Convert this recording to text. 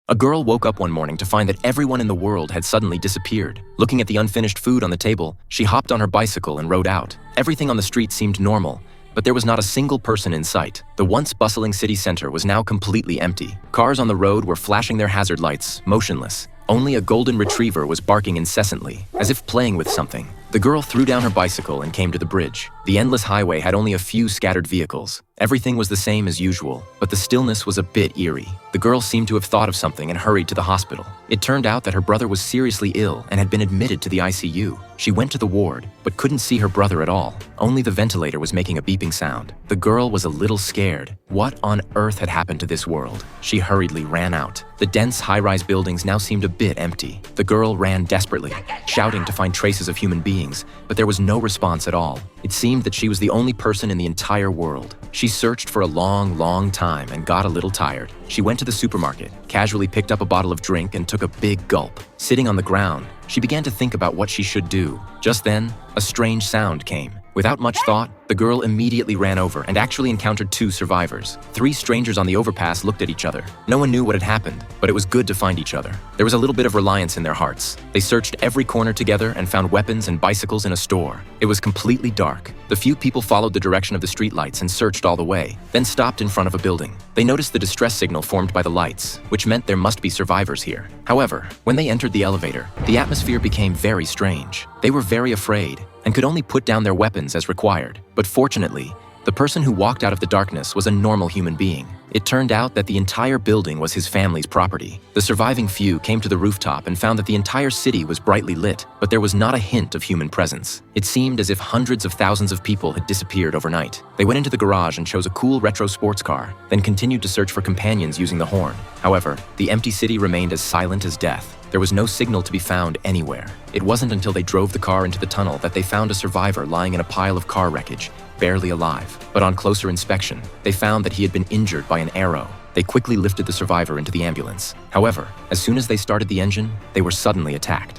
A girl woke up one morning to find that everyone in the world had suddenly disappeared. Looking at the unfinished food on the table, she hopped on her bicycle and rode out. Everything on the street seemed normal, but there was not a single person in sight. The once bustling city center was now completely empty. Cars on the road were flashing their hazard lights, motionless. Only a golden retriever was barking incessantly, as if playing with something. The girl threw down her bicycle and came to the bridge. The endless highway had only a few scattered vehicles. Everything was the same as usual, but the stillness was a bit eerie. The girl seemed to have thought of something and hurried to the hospital. It turned out that her brother was seriously ill and had been admitted to the ICU. She went to the ward, but couldn't see her brother at all. Only the ventilator was making a beeping sound. The girl was a little scared. What on earth had happened to this world? She hurriedly ran out. The dense high-rise buildings now seemed a bit empty. The girl ran desperately, shouting to find traces of human beings, but there was no response at all. It seemed that she was the only person in the entire world. She searched for a long time and got a little tired. She went to the supermarket, casually picked up a bottle of drink and took a big gulp. Sitting on the ground, she began to think about what she should do. Just then, a strange sound came. Without much thought, the girl immediately ran over and actually encountered 2 survivors. 3 strangers on the overpass looked at each other. No one knew what had happened, but it was good to find each other. There was a little bit of reliance in their hearts. They searched every corner together and found weapons and bicycles in a store. It was completely dark. The few people followed the direction of the streetlights and searched all the way, then stopped in front of a building. They noticed the distress signal formed by the lights, which meant there must be survivors here. However, when they entered the elevator, the atmosphere became very strange. They were very afraid and could only put down their weapons as required. But fortunately, the person who walked out of the darkness was a normal human being. It turned out that the entire building was his family's property. The surviving few came to the rooftop and found that the entire city was brightly lit, but there was not a hint of human presence. It seemed as if hundreds of thousands of people had disappeared overnight. They went into the garage and chose a cool retro sports car, then continued to search for companions using the horn. However, the empty city remained as silent as death. There was no signal to be found anywhere. It wasn't until they drove the car into the tunnel that they found a survivor lying in a pile of car wreckage, barely alive. But on closer inspection, they found that he had been injured by an arrow. They quickly lifted the survivor into the ambulance. However, as soon as they started the engine, they were suddenly attacked.